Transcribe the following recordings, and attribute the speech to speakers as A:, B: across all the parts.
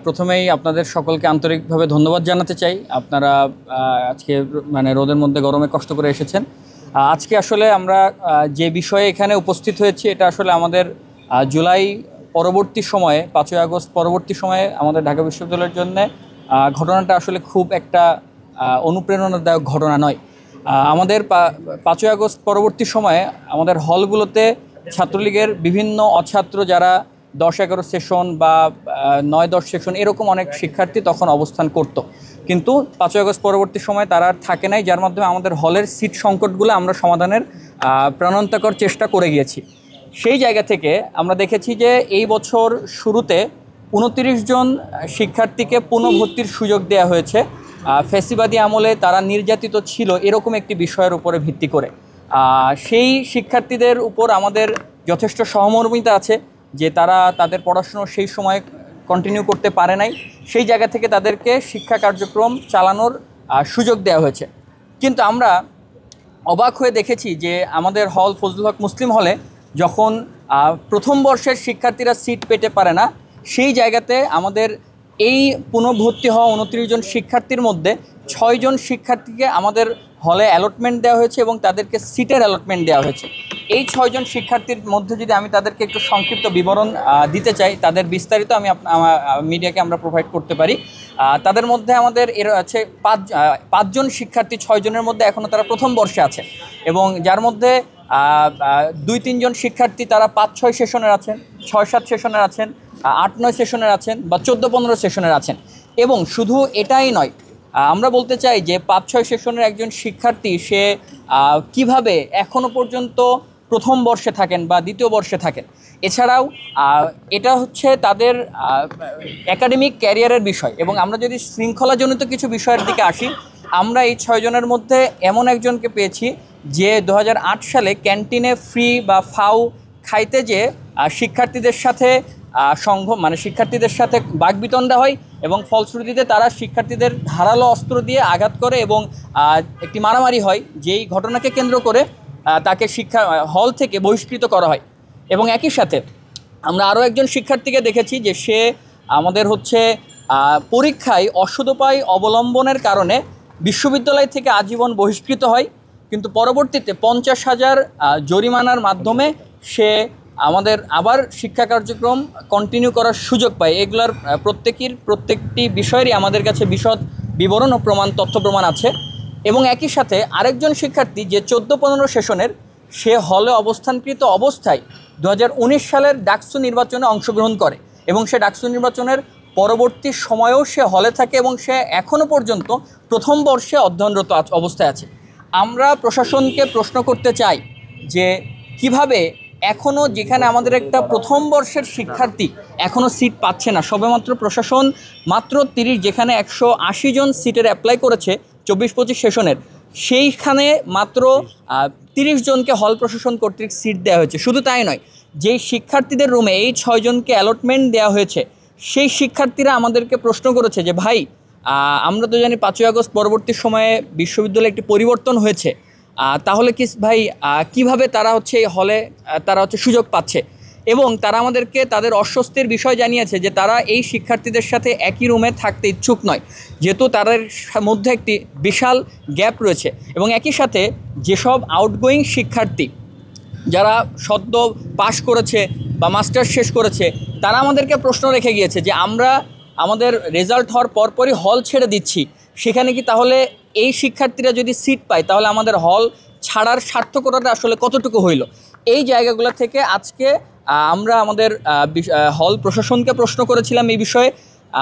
A: প্রথমেই আপনাদের সকলকে আন্তরিকভাবে ধন্যবাদ জানাতে চাই। আপনারা আজকে মানে রোদের মধ্যে গরমে কষ্ট করে এসেছেন। আজকে আসলে আমরা যে বিষয়ে এখানে উপস্থিত হয়েছি এটা আসলে আমাদের জুলাই পরবর্তী সময়ে 5ই আগস্ট পরবর্তী সময়ে আমাদের ঢাকা বিশ্ববিদ্যালয়ের জন্য ঘটনাটা আসলে খুব একটা অনুপ্রেরণাদায়ক ঘটনা নয়। আমাদের 5ই আগস্ট পরবর্তী সময়ে আমাদের হলগুলোতে ছাত্রলীগের বিভিন্ন অছাত্র যারা 10-11 সেশন বা 9-10 সেশন এরকম অনেক শিক্ষার্থী তখন অবস্থান করত, কিন্তু 5ই আগস্ট পরবর্তী সময় তারা আর থাকে নাই, যার মাধ্যমে আমাদের হলের সিট সংকটগুলো আমরা সমাধানের প্রাণান্তকর চেষ্টা করে গিয়েছি। সেই জায়গা থেকে আমরা দেখেছি যে এই বছর শুরুতে 29 জন শিক্ষার্থীকে পুনঃভর্তির সুযোগ দেওয়া হয়েছে ফ্যাসিবাদী আমলে তারা নির্যাতিত ছিল এরকম একটি বিষয়ের উপরে ভিত্তি করে। সেই শিক্ষার্থীদের উপর আমাদের যথেষ্ট সহমর্মিতা আছে যে তারা তাদের পড়াশুনো সেই সময় কন্টিনিউ করতে পারে নাই, সেই জায়গা থেকে তাদেরকে শিক্ষা কার্যক্রম চালানোর সুযোগ দেওয়া হয়েছে। কিন্তু আমরা অবাক হয়ে দেখেছি যে আমাদের হল ফজলুল হক মুসলিম হলে যখন প্রথম বর্ষের শিক্ষার্থীরা সিট পেতে পারে না, সেই জায়গাতে আমাদের এই পুনঃভর্তি হওয়া 29 জন শিক্ষার্থীর মধ্যে 6 জন শিক্ষার্থীকে আমাদের হলে অ্যালটমেন্ট দেওয়া হয়েছে এবং তাদেরকে সিটের অ্যালটমেন্ট দেওয়া হয়েছে। এই 6 জন শিক্ষার্থীর মধ্যে যদি আমি তাদেরকে একটু সংক্ষিপ্ত বিবরণ দিতে চাই, তাদের বিস্তারিত আমি মিডিয়াকে আমরা প্রোভাইড করতে পারি। তাদের মধ্যে আমাদের এর আছে 5 জন শিক্ষার্থী, 6 জনের মধ্যে এখনও তারা প্রথম বর্ষে আছে, এবং যার মধ্যে 2-3 জন শিক্ষার্থী তারা 5-6 সেশনের আছেন, 6-7 সেশনের আছেন, 8-9 সেশনের আছেন বা 14-15 সেশনের আছেন। এবং শুধু এটাই নয়, আমরা বলতে চাই যে 5-6 সেশনের একজন শিক্ষার্থী সে কিভাবে এখনও পর্যন্ত প্রথম বর্ষে থাকেন বা দ্বিতীয় বর্ষে থাকেন। এছাড়াও এটা হচ্ছে তাদের একাডেমিক ক্যারিয়ারের বিষয়। এবং আমরা যদি শৃঙ্খলাজনিত কিছু বিষয়ের দিকে আসি, আমরা এই 6 জনের মধ্যে এমন একজনকে পেয়েছি যে 2008 সালে ক্যান্টিনে ফ্রি বা ফাউ খাইতে যে শিক্ষার্থীদের সাথে শিক্ষার্থীদের সাথে বাকবিতণ্ডা হয় এবং ফলশ্রুতিতে তারা শিক্ষার্থীদের ধারালো অস্ত্র দিয়ে আঘাত করে এবং একটি মারামারি হয়, যেই ঘটনাকে কেন্দ্র করে তাকে হল থেকে বহিষ্কৃত করা হয়। এবং একই সাথে আমরা আরও একজন শিক্ষার্থীকে দেখেছি যে সে আমাদের পরীক্ষায় অসদুপায় অবলম্বনের কারণে বিশ্ববিদ্যালয় থেকে আজীবন বহিষ্কৃত হয়, কিন্তু পরবর্তীতে 50,000 জরিমানার মাধ্যমে সে আমাদের আবার শিক্ষা কার্যক্রম কন্টিনিউ করার সুযোগ পায়। এগুলোর প্রত্যেকটি বিষয়েরই আমাদের কাছে বিশদ বিবরণ ও তথ্য প্রমাণ আছে। এবং একই সাথে আরেকজন শিক্ষার্থী যে 14-15 সেশনের, সে হলে অবস্থানকৃত অবস্থায় 2019 সালের ডাকসু নির্বাচনে অংশগ্রহণ করে এবং সে ডাকসু নির্বাচনের পরবর্তী সময়েও সে হলে থাকে এবং সে এখনও পর্যন্ত প্রথম বর্ষে অধ্যয়নরত অবস্থায় আছে। আমরা প্রশাসনকে প্রশ্ন করতে চাই যে কিভাবে এখনও, যেখানে আমাদের একটা প্রথম বর্ষের শিক্ষার্থী এখনও সিট পাচ্ছে না, সবেমাত্র প্রশাসন মাত্র 30, যেখানে 180 জন সিটের অ্যাপ্লাই করেছে 24-25 সেশনের, সেইখানে মাত্র 30 জনকে হল প্রশাসন কর্তৃক সিট দেওয়া হয়েছে। শুধু তাই নয়, যেই শিক্ষার্থীদের রুমে এই 6 জনকে অ্যালটমেন্ট দেওয়া হয়েছে, সেই শিক্ষার্থীরা আমাদেরকে প্রশ্ন করেছে যে ভাই, আমরা তো জানি 5ই আগস্ট পরবর্তী সময়ে বিশ্ববিদ্যালয়ে একটি পরিবর্তন হয়েছে, তাহলে কি ভাই কিভাবে তারা এই হলে তারা সুযোগ পাচ্ছে। এবং তারা আমাদেরকে তাদের অস্বস্তির বিষয় জানিয়েছে যে তারা এই শিক্ষার্থীদের সাথে একই রুমে থাকতে ইচ্ছুক নয়, যেহেতু তাদের মধ্যে একটি বিশাল গ্যাপ রয়েছে। এবং একই সাথে যেসব আউটগোয়িং শিক্ষার্থী যারা সদ্য পাশ করেছে বা মাস্টার্স শেষ করেছে, তারা আমাদেরকে প্রশ্ন রেখে গিয়েছে যে আমরা আমাদের রেজাল্ট হওয়ার পরপরই হল ছেড়ে দিচ্ছি, সেখানে কি তাহলে এই শিক্ষার্থীরা যদি সিট পায় তাহলে আমাদের হল ছাড়ার সার্থকতাটা আসলে কতটুকু হইল। এই জায়গাগুলো থেকে আজকে আমরা আমাদের হল প্রশাসনকে প্রশ্ন করেছিলাম এই বিষয়ে।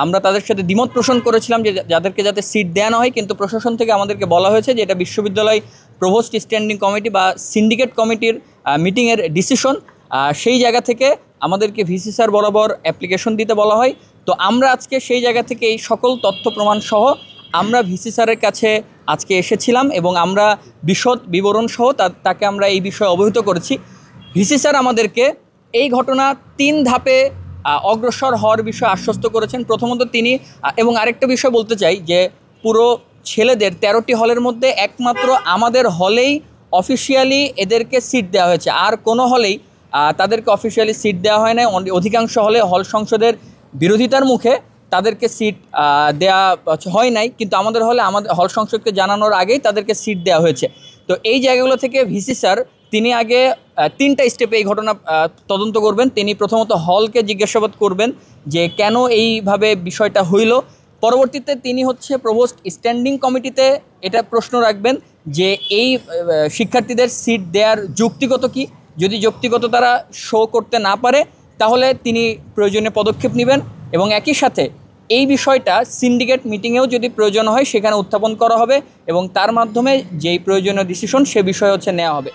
A: আমরা তাদের সাথে দ্বিমত পোষণ করেছিলাম যে যাদেরকে যাতে সিট দেওয়া হয়, কিন্তু প্রশাসন থেকে আমাদেরকে বলা হয়েছে যে এটা বিশ্ববিদ্যালয় প্রভোস্ট স্ট্যান্ডিং কমিটি বা সিন্ডিকেট কমিটির মিটিংয়ের ডিসিশন। সেই জায়গা থেকে আমাদেরকে ভিসি স্যার বরাবর অ্যাপ্লিকেশন দিতে বলা হয়। তো আমরা আজকে সেই জায়গা থেকে এই সকল তথ্য প্রমাণ সহ আমরা ভিসি স্যারের কাছে আজকে এসেছিলাম এবং আমরা বিশদ বিবরণ সহ তাকে আমরা এই বিষয়ে অবহিত করেছি। ভিসি স্যার আমাদেরকে এই ঘটনা 3 ধাপে অগ্রসর হওয়ার বিষয়ে আশ্বস্ত করেছেন। প্রথমত তিনি, এবং আরেকটা বিষয় বলতে চাই যে পুরো ছেলেদের 13টি হলের মধ্যে একমাত্র আমাদের হলেই অফিসিয়ালি এদেরকে সিট দেওয়া হয়েছে, আর কোনো হলেই তাদেরকে অফিসিয়ালি সিট দেওয়া হয় না। অধিকাংশ হলে হল সংসদের বিরোধিতার মুখে তাদেরকে সিট দেয়া হয় নাই, কিন্তু আমাদের হলে আমাদের হল সংসদকে জানানোর আগেই তাদেরকে সিট দেওয়া হয়েছে। তো এই জায়গাগুলো থেকে ভিসি স্যার তিনি আগে 3টা স্টেপে এই ঘটনা তদন্ত করবেন। তিনি প্রথমত হলকে জিজ্ঞাসাবাদ করবেন যে কেন এইভাবে বিষয়টা হইল। পরবর্তীতে তিনি হচ্ছে প্রভোস্ট স্ট্যান্ডিং কমিটিতে এটা প্রশ্ন রাখবেন যে এই শিক্ষার্থীদের সিট দেওয়ার যৌক্তিকত কী। যদি যৌক্তিকত তারা শো করতে না পারে তাহলে তিনি প্রয়োজনীয় পদক্ষেপ নেবেন, এবং একই সাথে এই বিষয়টা সিন্ডিকেট মিটিংয়েও যদি প্রয়োজন হয় সেখানে উত্থাপন করা হবে এবং তার মাধ্যমে যেই প্রয়োজনীয় ডিসিশন সে বিষয়ে হচ্ছে নেওয়া হবে।